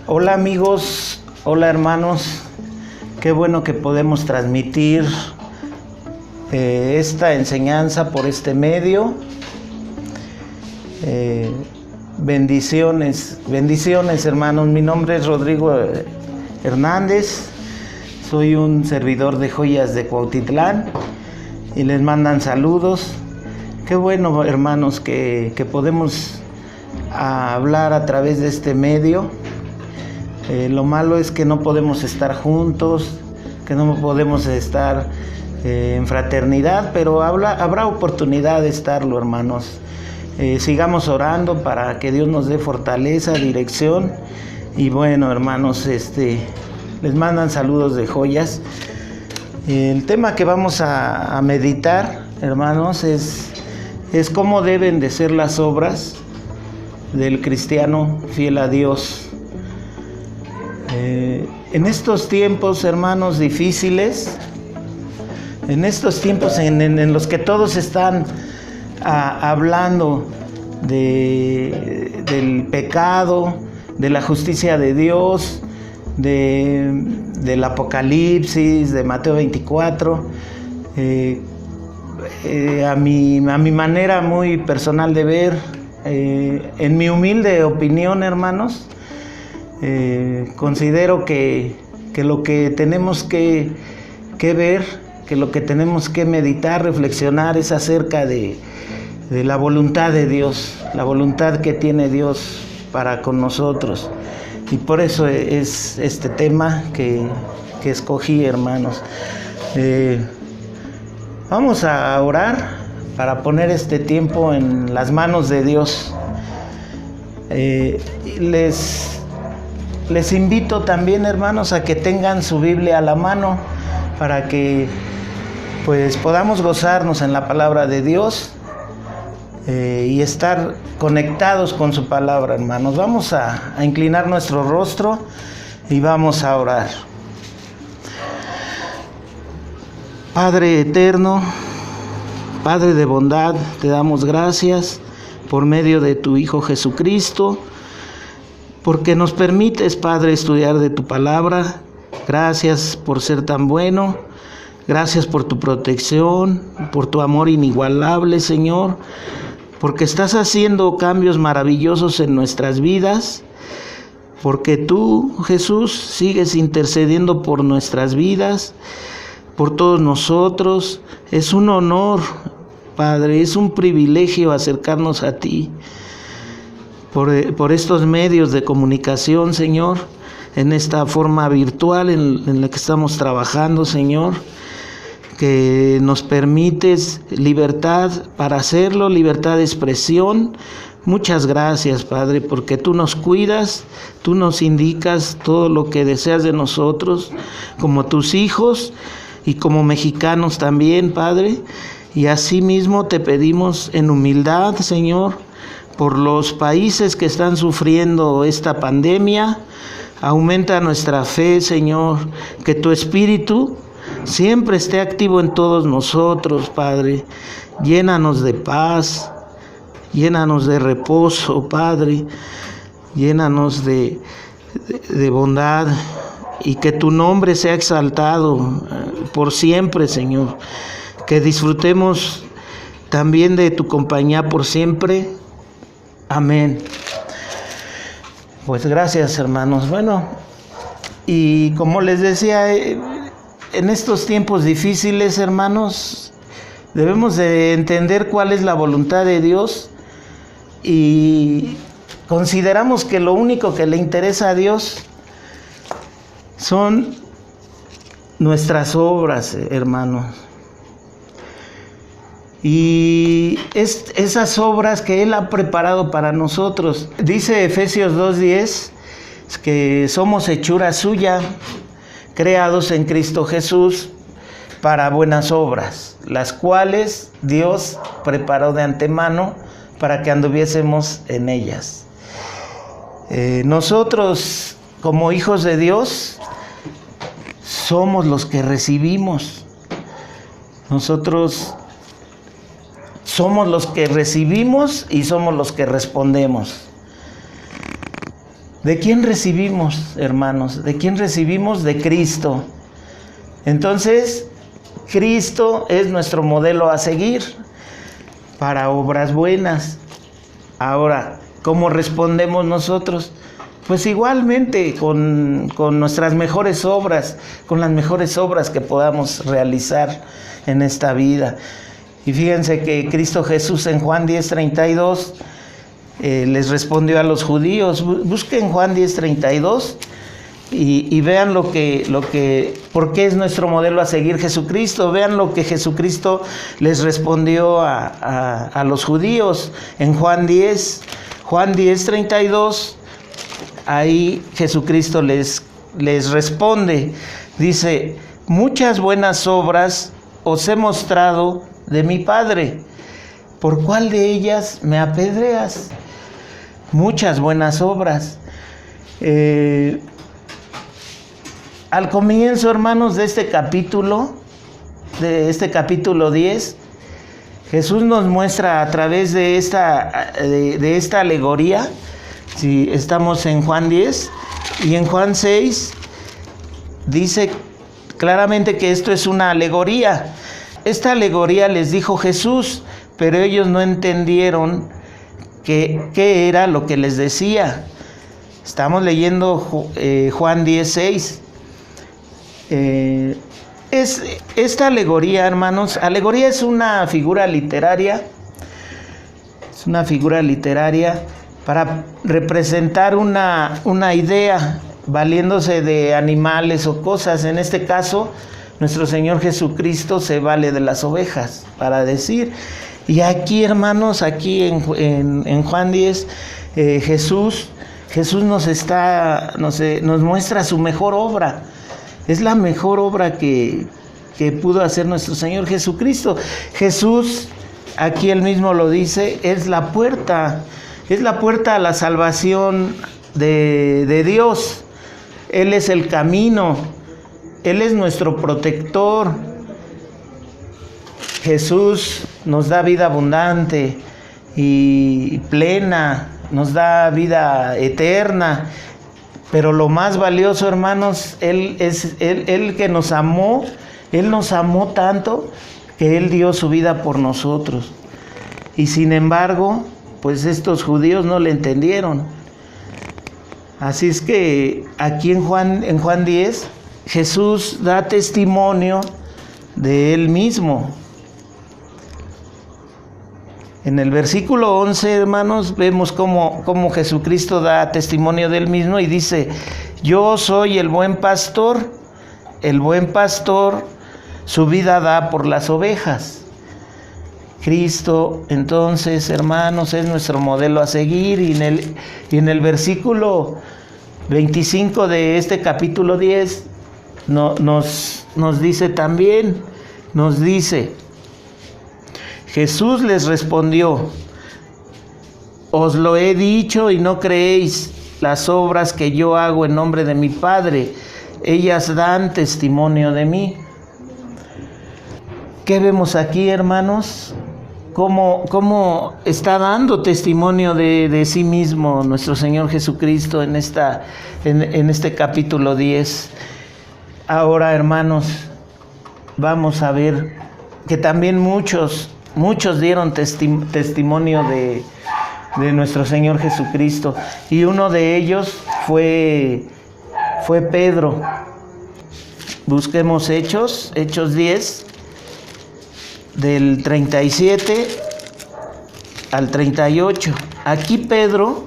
Hola amigos, hola hermanos, qué bueno que podemos transmitir esta enseñanza por este medio. Bendiciones hermanos, mi nombre es Rodrigo Hernández, soy un servidor de Joyas de Cuautitlán y les mandan saludos. Qué bueno hermanos que podemos hablar a través de este medio. Lo malo es que no podemos estar juntos, que no podemos estar en fraternidad, pero habrá oportunidad de estarlo, hermanos. Sigamos orando para que Dios nos dé fortaleza, dirección. Y bueno, hermanos, les mandan saludos de Joyas. El tema que vamos a meditar, hermanos, es cómo deben de ser las obras del cristiano fiel a Dios. En estos tiempos, hermanos, difíciles, en estos tiempos en los que todos están hablando del pecado, de la justicia de Dios, del Apocalipsis, de Mateo 24, a mi manera muy personal de ver, en mi humilde opinión, hermanos, considero que lo que tenemos que ver, que lo que tenemos que meditar, reflexionar es acerca de la voluntad de Dios, la voluntad que tiene Dios para con nosotros. Y por eso es este tema que escogí, hermanos. Vamos a orar para poner este tiempo en las manos de Dios. Les invito también, hermanos, a que tengan su Biblia a la mano para que pues podamos gozarnos en la palabra de Dios y estar conectados con su palabra, hermanos. Vamos a inclinar nuestro rostro y vamos a orar. Padre eterno, Padre de bondad, te damos gracias por medio de tu Hijo Jesucristo, porque nos permites, Padre, estudiar de tu palabra. Gracias por ser tan bueno. Gracias por tu protección, por tu amor inigualable, Señor, porque estás haciendo cambios maravillosos en nuestras vidas, porque tú, Jesús, sigues intercediendo por nuestras vidas, por todos nosotros. Es un honor, Padre, es un privilegio acercarnos a ti por estos medios de comunicación, Señor, en esta forma virtual en la que estamos trabajando, Señor, que nos permites libertad para hacerlo, libertad de expresión. Muchas gracias, Padre, porque tú nos cuidas, tú nos indicas todo lo que deseas de nosotros, como tus hijos y como mexicanos también, Padre. Y asimismo te pedimos en humildad, Señor, por los países que están sufriendo esta pandemia. Aumenta nuestra fe, Señor, que tu Espíritu siempre esté activo en todos nosotros, Padre. Llénanos de paz, llénanos de reposo, Padre. Llénanos de bondad y que tu nombre sea exaltado por siempre, Señor. Que disfrutemos también de tu compañía por siempre. Amén. Pues gracias, hermanos. Bueno, y como les decía, en estos tiempos difíciles, hermanos, debemos de entender cuál es la voluntad de Dios, y consideramos que lo único que le interesa a Dios son nuestras obras, hermanos. Y esas obras que Él ha preparado para nosotros. Dice Efesios 2:10 que somos hechura suya, creados en Cristo Jesús para buenas obras, las cuales Dios preparó de antemano para que anduviésemos en ellas. Nosotros, como hijos de Dios, somos los que recibimos. Nosotros somos los que recibimos y somos los que respondemos. ¿De quién recibimos, hermanos? ¿De quién recibimos? De Cristo. Entonces, Cristo es nuestro modelo a seguir para obras buenas. Ahora, ¿cómo respondemos nosotros? Pues igualmente con nuestras mejores obras, con las mejores obras que podamos realizar en esta vida. Y fíjense que Cristo Jesús en Juan 10:32 les respondió a los judíos. Busquen Juan 10:32 y vean por qué es nuestro modelo a seguir Jesucristo. Vean lo que Jesucristo les respondió a los judíos en Juan 10:32. Ahí Jesucristo les responde, dice: muchas buenas obras os he mostrado de mi Padre, ¿por cuál de ellas me apedreas? Muchas buenas obras. Al comienzo, hermanos, de este capítulo 10, Jesús nos muestra a través de esta alegoría. Si estamos en Juan 10 y en Juan 6 dice claramente que esto es una alegoría. Esta alegoría les dijo Jesús, pero ellos no entendieron qué era lo que les decía. Estamos leyendo Juan 10:6. Esta alegoría, hermanos, alegoría es una figura literaria. Es una figura literaria para representar una idea, valiéndose de animales o cosas. En este caso, nuestro Señor Jesucristo se vale de las ovejas para decir. Y aquí, hermanos, aquí en Juan 10, Jesús nos muestra su mejor obra. Es la mejor obra que pudo hacer nuestro Señor Jesucristo. Jesús, aquí él mismo lo dice, es la puerta a la salvación de Dios. Él es el camino, Él es nuestro protector. Jesús nos da vida abundante y plena, nos da vida eterna. Pero lo más valioso, hermanos, Él que nos amó, Él nos amó tanto que Él dio su vida por nosotros. Y sin embargo, pues estos judíos no le entendieron. Así es que aquí en Juan 10, Jesús da testimonio de Él mismo. En el versículo 11, hermanos, vemos cómo Jesucristo da testimonio de Él mismo y dice: yo soy el buen pastor su vida da por las ovejas. Cristo, entonces, hermanos, es nuestro modelo a seguir. Y en el versículo 25 de este capítulo 10 nos dice también, Jesús les respondió: os lo he dicho y no creéis. Las obras que yo hago en nombre de mi Padre, ellas dan testimonio de mí. ¿Qué vemos aquí, hermanos? ¿Cómo está dando testimonio de sí mismo nuestro Señor Jesucristo en este capítulo 10? Ahora, hermanos, vamos a ver que también muchos dieron testimonio de nuestro Señor Jesucristo, y uno de ellos fue Pedro. Busquemos Hechos 10, del 37 al 38. Aquí Pedro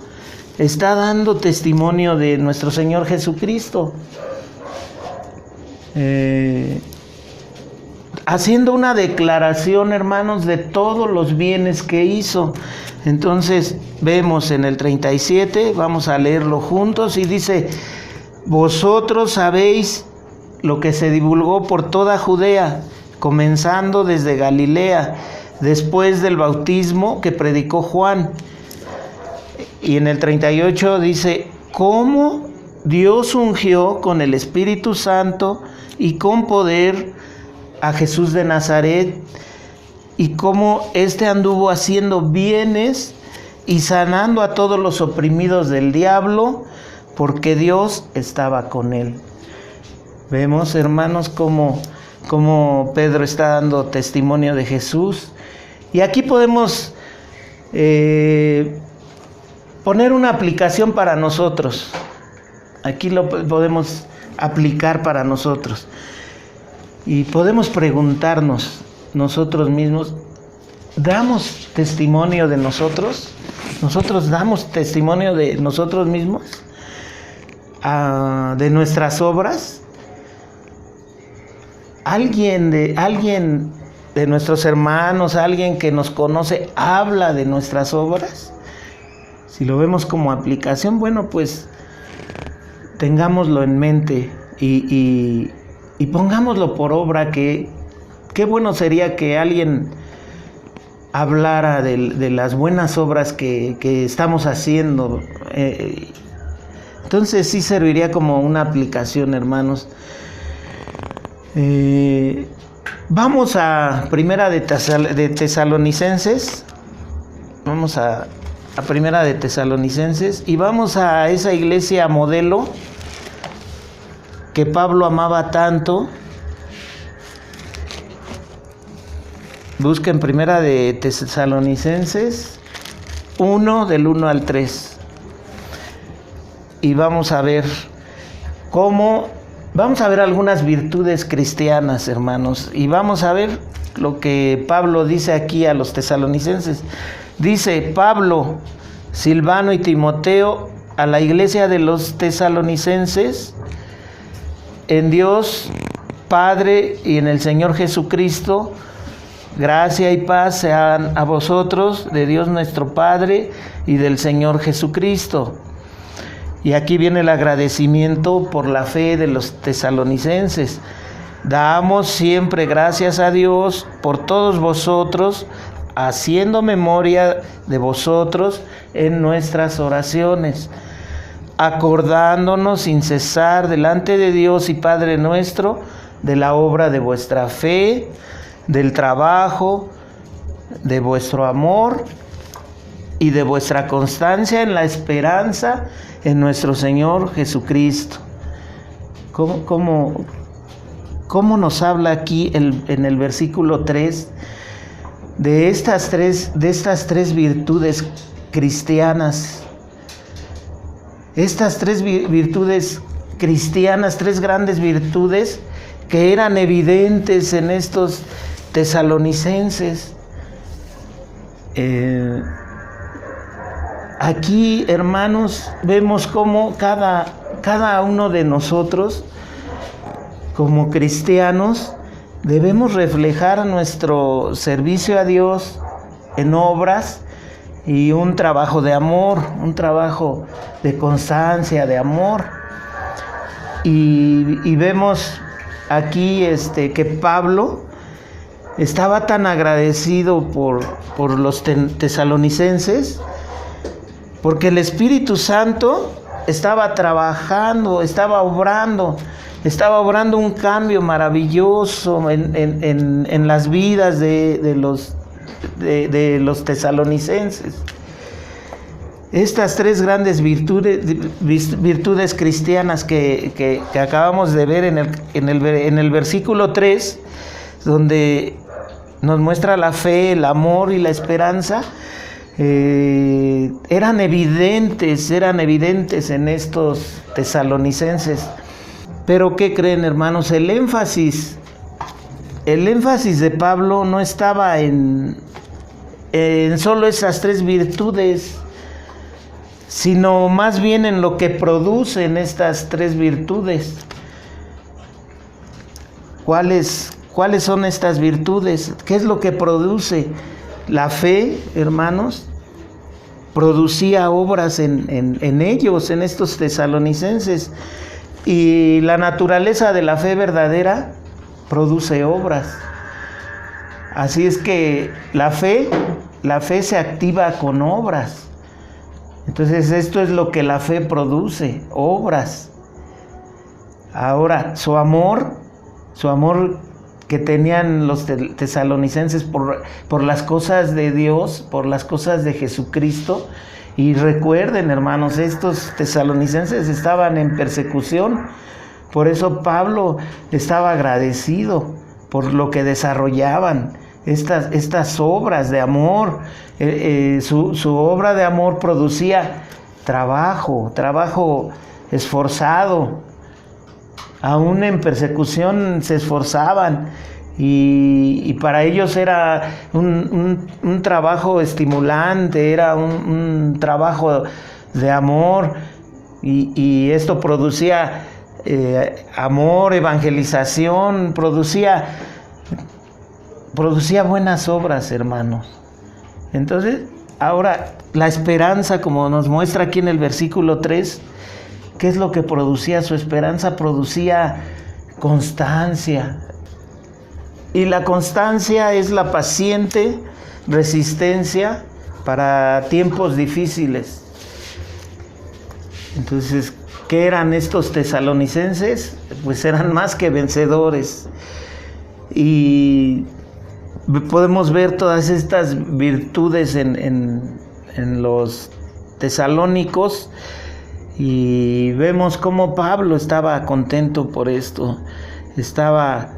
está dando testimonio de nuestro Señor Jesucristo, haciendo una declaración, hermanos, de todos los bienes que hizo. Entonces vemos en el 37, vamos a leerlo juntos, y dice: vosotros sabéis lo que se divulgó por toda Judea, comenzando desde Galilea, después del bautismo que predicó Juan. Y en el 38 dice: cómo Dios ungió con el Espíritu Santo y con poder a Jesús de Nazaret, y cómo éste anduvo haciendo bienes y sanando a todos los oprimidos del diablo, porque Dios estaba con él. Vemos, hermanos, cómo Pedro está dando testimonio de Jesús. Y aquí podemos poner una aplicación para nosotros. Aquí lo podemos aplicar para nosotros. Y podemos preguntarnos nosotros mismos, ¿damos testimonio de nosotros? ¿Nosotros damos testimonio de nosotros mismos? ¿De nuestras obras? ¿Alguien de nuestros hermanos, alguien que nos conoce, habla de nuestras obras? Si lo vemos como aplicación, bueno, pues tengámoslo en mente y pongámoslo por obra, que qué bueno sería que alguien hablara de las buenas obras que estamos haciendo. Entonces sí serviría como una aplicación, hermanos. Vamos a Primera de Tesalonicenses. Vamos a Primera de Tesalonicenses y vamos a esa iglesia modelo que Pablo amaba tanto. Busquen Primera de Tesalonicenses 1, del 1 al 3. Y vamos a ver algunas virtudes cristianas, hermanos. Y vamos a ver lo que Pablo dice aquí a los tesalonicenses. Dice Pablo, Silvano y Timoteo a la iglesia de los tesalonicenses, en Dios Padre y en el Señor Jesucristo, gracia y paz sean a vosotros, de Dios nuestro Padre y del Señor Jesucristo. Y aquí viene el agradecimiento por la fe de los tesalonicenses. Damos siempre gracias a Dios por todos vosotros, haciendo memoria de vosotros en nuestras oraciones, acordándonos sin cesar delante de Dios y Padre nuestro de la obra de vuestra fe, del trabajo, de vuestro amor y de vuestra constancia en la esperanza en nuestro Señor Jesucristo. ¿Cómo nos habla aquí en el versículo 3 de estas tres virtudes cristianas? Estas tres virtudes cristianas, tres grandes virtudes que eran evidentes en estos tesalonicenses. Aquí, hermanos, vemos cómo cada uno de nosotros, como cristianos, debemos reflejar nuestro servicio a Dios en obras y un trabajo de amor, un trabajo de constancia, de amor. Y vemos aquí que Pablo estaba tan agradecido por los tesalonicenses, porque el Espíritu Santo estaba trabajando, estaba obrando un cambio maravilloso en las vidas de los tesalonicenses. Estas tres grandes virtudes cristianas que acabamos de ver en el versículo 3, donde nos muestra la fe, el amor y la esperanza, eran evidentes en estos tesalonicenses. Pero ¿qué creen, hermanos? El énfasis de Pablo no estaba en solo esas tres virtudes, sino más bien en lo que producen estas tres virtudes. ¿Cuáles son estas virtudes? ¿Qué es lo que produce? La fe, hermanos, producía obras en ellos, en estos tesalonicenses. Y la naturaleza de la fe verdadera produce obras. Así es que la fe se activa con obras. Entonces esto es lo que la fe produce, obras. Ahora, su amor que tenían los tesalonicenses por las cosas de Dios, por las cosas de Jesucristo, Y recuerden, hermanos, estos tesalonicenses estaban en persecución. Por eso Pablo estaba agradecido por lo que desarrollaban, estas obras de amor. Su obra de amor producía trabajo esforzado. Aún en persecución se esforzaban, y para ellos era un trabajo estimulante, era un trabajo de amor, y esto producía amor, evangelización, producía buenas obras, hermanos. Entonces, ahora la esperanza, como nos muestra aquí en el versículo 3, ¿qué es lo que producía su esperanza? Producía constancia. Y la constancia es la paciente resistencia para tiempos difíciles. Entonces, ¿qué eran estos tesalonicenses? Pues eran más que vencedores. Y podemos ver todas estas virtudes en los tesalónicos, y vemos cómo Pablo estaba contento por esto. Estaba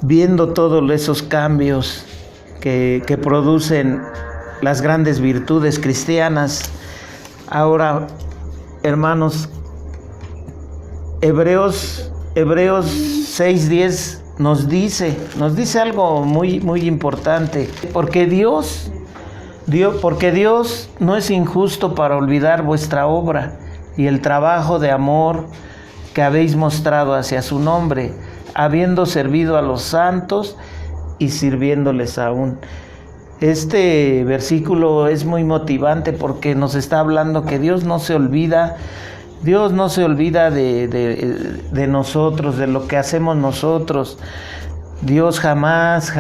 viendo todos esos cambios que producen las grandes virtudes cristianas. Ahora, hermanos, Hebreos 6:10 nos dice algo muy, muy importante. Porque Dios no es injusto para olvidar vuestra obra y el trabajo de amor que habéis mostrado hacia su nombre, habiendo servido a los santos y sirviéndoles aún. Este versículo es muy motivante porque nos está hablando que Dios no se olvida de nosotros, de lo que hacemos nosotros. Dios jamás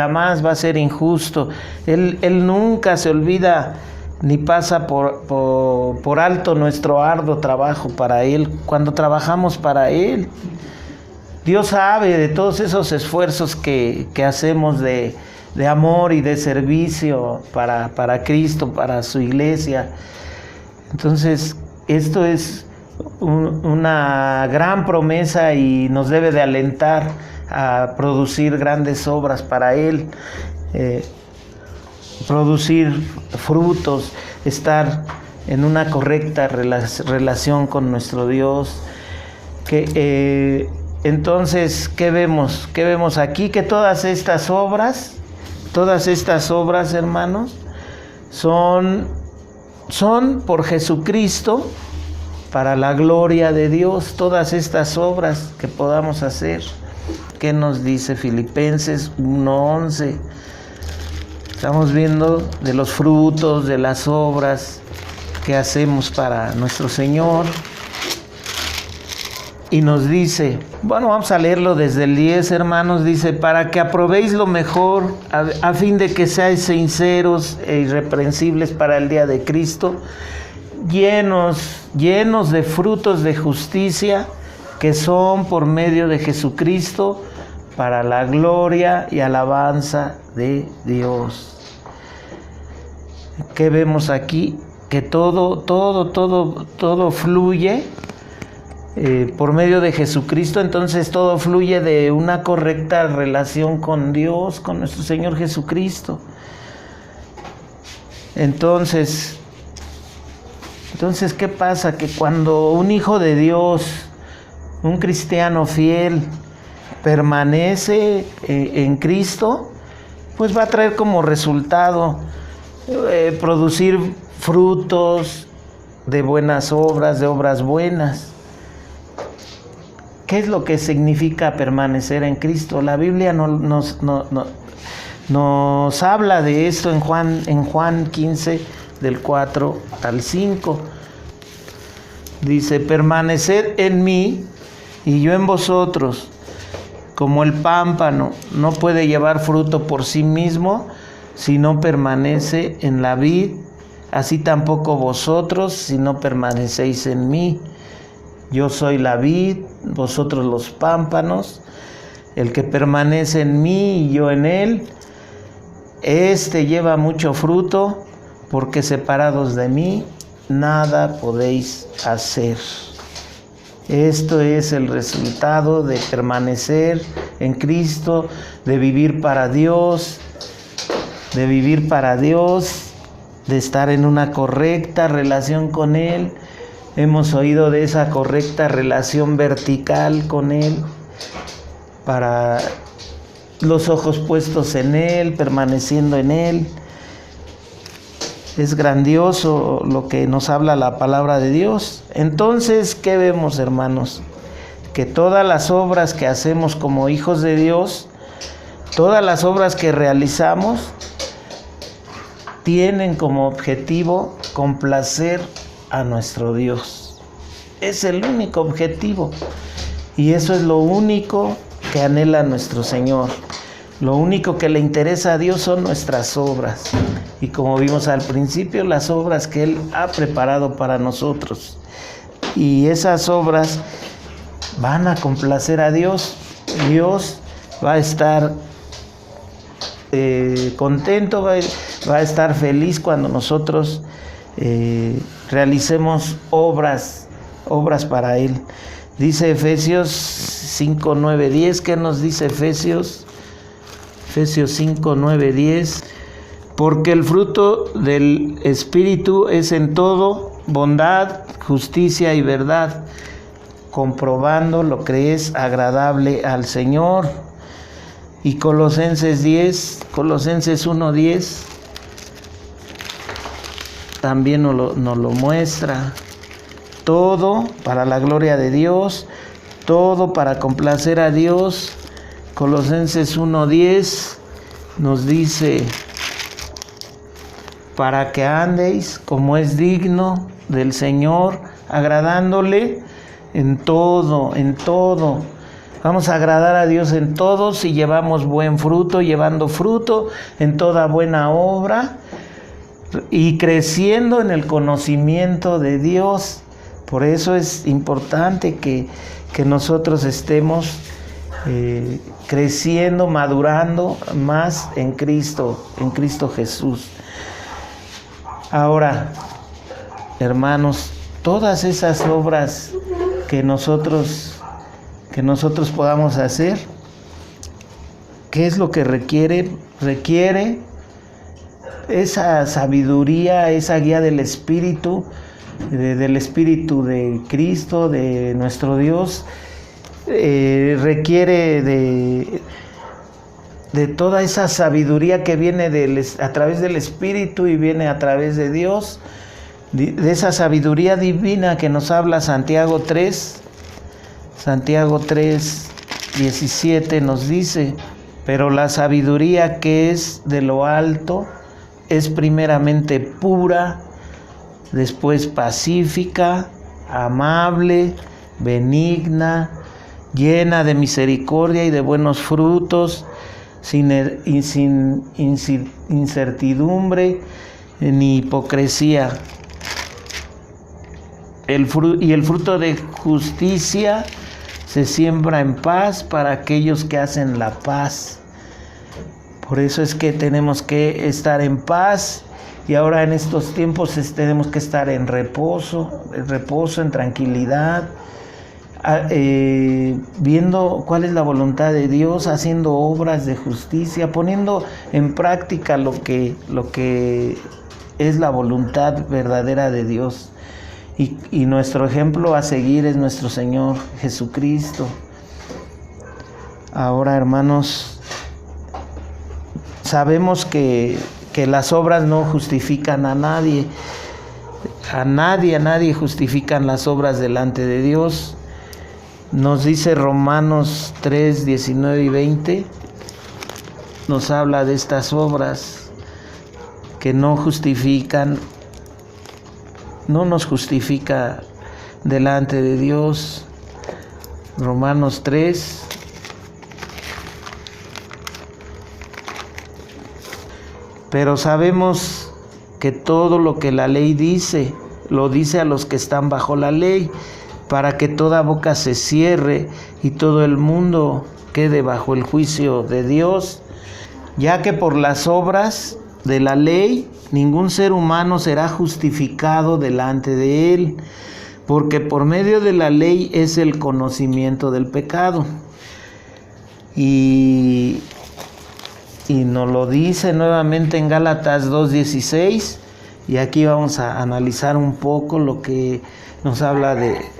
va a ser injusto. Él nunca se olvida ni pasa por alto nuestro arduo trabajo para Él, cuando trabajamos para Él. Dios sabe de todos esos esfuerzos que hacemos de amor y de servicio para Cristo, para su iglesia. Entonces, esto es una gran promesa y nos debe de alentar a producir grandes obras para Él, producir frutos, estar en una correcta relación con nuestro Dios. Entonces, ¿qué vemos? ¿Qué vemos aquí? Que todas estas obras, hermanos, son por Jesucristo, para la gloria de Dios. Todas estas obras que podamos hacer. ¿Qué nos dice Filipenses 1:11? Estamos viendo de los frutos, de las obras que hacemos para nuestro Señor. Y nos dice, bueno, vamos a leerlo desde el 10, hermanos. Dice, para que aprobéis lo mejor, a fin de que seáis sinceros e irreprensibles para el día de Cristo, llenos de frutos de justicia, que son por medio de Jesucristo, para la gloria y alabanza de Dios. ¿Qué vemos aquí? Que todo fluye por medio de Jesucristo. Entonces todo fluye de una correcta relación con Dios, con nuestro Señor Jesucristo. Entonces, ¿qué pasa? Que cuando un hijo de Dios, un cristiano fiel, permanece en Cristo, pues va a traer como resultado producir frutos de buenas obras, de obras buenas. ¿Qué es lo que significa permanecer en Cristo? La Biblia nos habla de esto en Juan 15, del 4 al 5. Dice, permaneced en mí y yo en vosotros. Como el pámpano no puede llevar fruto por sí mismo si no permanece en la vid, así tampoco vosotros si no permanecéis en mí. Yo soy la vid, vosotros los pámpanos. El que permanece en mí y yo en él, éste lleva mucho fruto, porque separados de mí, nada podéis hacer. Esto es el resultado de permanecer en Cristo, de vivir para Dios, de estar en una correcta relación con Él. Hemos oído de esa correcta relación vertical con Él, para los ojos puestos en Él, permaneciendo en Él. Es grandioso lo que nos habla la palabra de Dios. Entonces, ¿qué vemos, hermanos? Que todas las obras que hacemos como hijos de Dios, todas las obras que realizamos, tienen como objetivo complacer a nuestro Dios. Es el único objetivo. Y eso es lo único que anhela nuestro Señor. Lo único que le interesa a Dios son nuestras obras. Y como vimos al principio, las obras que Él ha preparado para nosotros. Y esas obras van a complacer a Dios. Dios va a estar contento, va a estar feliz cuando nosotros realicemos obras para Él. Dice Efesios 5, 9, 10. ¿Qué nos dice Efesios 5, 9, 10. Porque el fruto del Espíritu es en todo bondad, justicia y verdad, comprobando lo que es agradable al Señor. Y Colosenses 1, 10, también nos lo muestra. Todo para la gloria de Dios, todo para complacer a Dios. Colosenses 1:10 nos dice: para que andéis como es digno del Señor, agradándole en todo. Vamos a agradar a Dios en todo si llevamos buen fruto, llevando fruto en toda buena obra y creciendo en el conocimiento de Dios. Por eso es importante que nosotros estemos creciendo, madurando más en Cristo Jesús. Ahora, hermanos, todas esas obras que nosotros podamos hacer, ¿qué es lo que requiere? Requiere esa sabiduría, esa guía del Espíritu, del Espíritu de Cristo, de nuestro Dios. Requiere de toda esa sabiduría que viene a través del Espíritu y viene a través de Dios, de esa sabiduría divina que nos habla Santiago 3:17 nos dice: pero la sabiduría que es de lo alto es primeramente pura, después pacífica, amable, benigna, llena de misericordia y de buenos frutos, sin incertidumbre ni hipocresía. El fruto de justicia se siembra en paz para aquellos que hacen la paz. Por eso es que tenemos que estar en paz. Y ahora en estos tiempos tenemos que estar en reposo, en tranquilidad, viendo cuál es la voluntad de Dios, haciendo obras de justicia, poniendo en práctica lo que es la voluntad verdadera de Dios. Y nuestro ejemplo a seguir es nuestro Señor Jesucristo. Ahora, hermanos, sabemos que las obras no justifican a nadie. A nadie justifican las obras delante de Dios. Nos dice Romanos 3, 19 y 20. Nos habla de estas obras que no nos justifica delante de Dios. Romanos 3. Pero sabemos que todo lo que la ley dice, lo dice a los que están bajo la ley, para que toda boca se cierre y todo el mundo quede bajo el juicio de Dios, ya que por las obras de la ley, ningún ser humano será justificado delante de él, porque por medio de la ley es el conocimiento del pecado. Y nos lo dice nuevamente en Gálatas 2:16, y aquí vamos a analizar un poco lo que nos habla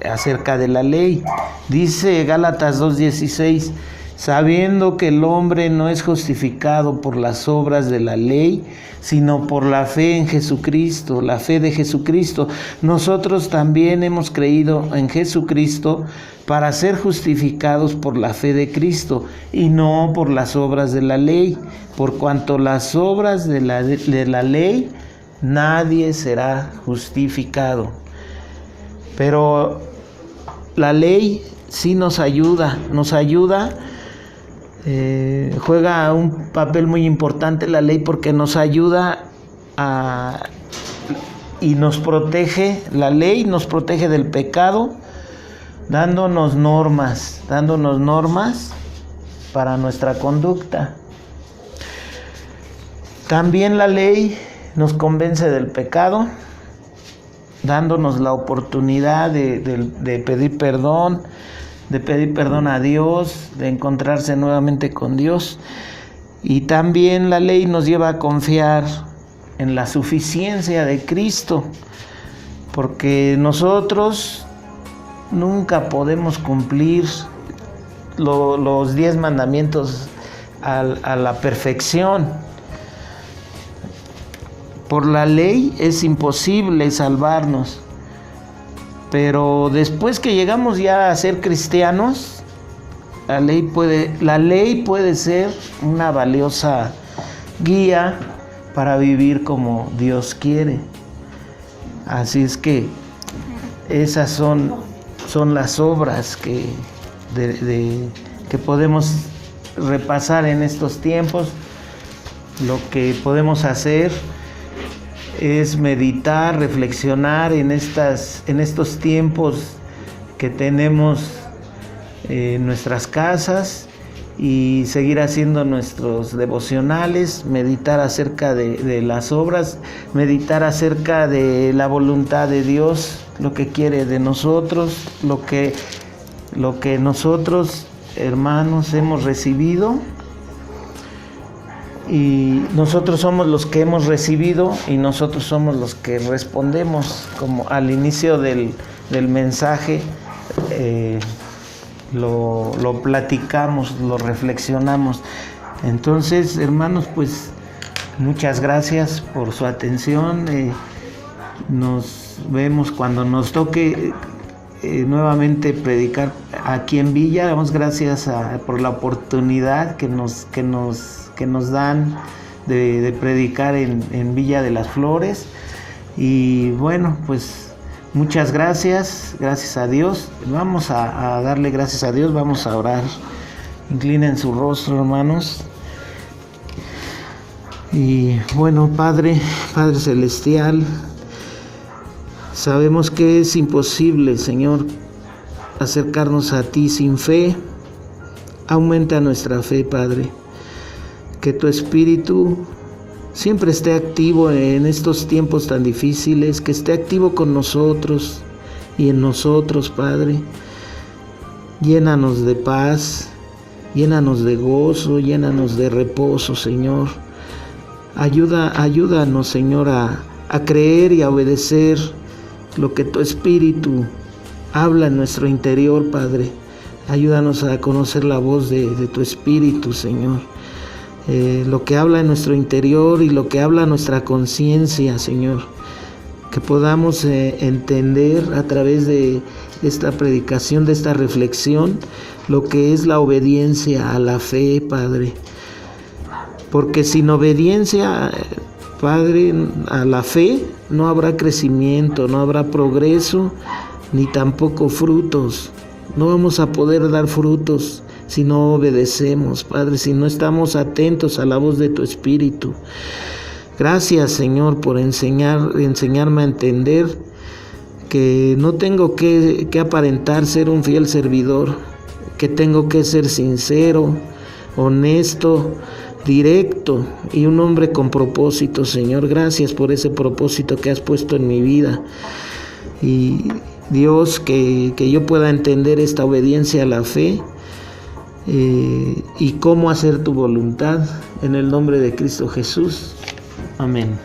acerca de la ley. Dice Gálatas 2:16, sabiendo que el hombre no es justificado por las obras de la ley, sino por la fe en Jesucristo, la fe de Jesucristo. Nosotros también hemos creído en Jesucristo para ser justificados por la fe de Cristo y no por las obras de la ley, por cuanto las obras de la ley nadie será justificado. Pero la ley sí nos ayuda, juega un papel muy importante la ley, porque nos ayuda y nos protege. La ley nos protege del pecado, dándonos normas para nuestra conducta. También la ley nos convence del pecado, dándonos la oportunidad de pedir perdón, a Dios, de encontrarse nuevamente con Dios. Y también la ley nos lleva a confiar en la suficiencia de Cristo, porque nosotros nunca podemos cumplir los 10 mandamientos a la perfección. Por la ley es imposible salvarnos, pero después que llegamos ya a ser cristianos, la ley puede ser una valiosa guía para vivir como Dios quiere. Así es que esas son las obras que podemos repasar en estos tiempos. Lo que podemos hacer es meditar, reflexionar en estos tiempos que tenemos en nuestras casas, y seguir haciendo nuestros devocionales, meditar acerca de las obras, meditar acerca de la voluntad de Dios, lo que quiere de nosotros, lo que nosotros, hermanos, hemos recibido. Y nosotros somos los que hemos recibido, y nosotros somos los que respondemos, como al inicio del mensaje lo platicamos, lo reflexionamos. Entonces, hermanos, pues muchas gracias por su atención. Nos vemos cuando nos toque nuevamente predicar aquí en Villa. Damos gracias por la oportunidad que nos dan de predicar en Villa de las Flores. Y bueno, pues muchas gracias a Dios. Vamos a darle gracias a Dios, vamos a orar. Inclinen su rostro, hermanos. Y bueno, Padre Celestial, sabemos que es imposible, Señor, acercarnos a ti sin fe. Aumenta nuestra fe, Padre. Que tu Espíritu siempre esté activo en estos tiempos tan difíciles, que esté activo con nosotros y en nosotros, Padre. Llénanos de paz, llénanos de gozo, llénanos de reposo, Señor. Ayúdanos, Señor, a creer y a obedecer lo que tu Espíritu habla en nuestro interior, Padre. Ayúdanos a conocer la voz de tu Espíritu, Señor. Lo que habla en nuestro interior y lo que habla nuestra conciencia, Señor. Que podamos entender a través de esta predicación, de esta reflexión, lo que es la obediencia a la fe, Padre. Porque sin obediencia, Padre, a la fe, no habrá crecimiento, no habrá progreso, ni tampoco frutos. No vamos a poder dar frutos si no obedecemos, Padre, si no estamos atentos a la voz de tu Espíritu. Gracias, Señor, por enseñarme a entender que no tengo que aparentar ser un fiel servidor, que tengo que ser sincero, honesto, directo y un hombre con propósito, Señor. Gracias por ese propósito que has puesto en mi vida. Y Dios, que yo pueda entender esta obediencia a la fe y cómo hacer tu voluntad, en el nombre de Cristo Jesús. Amén.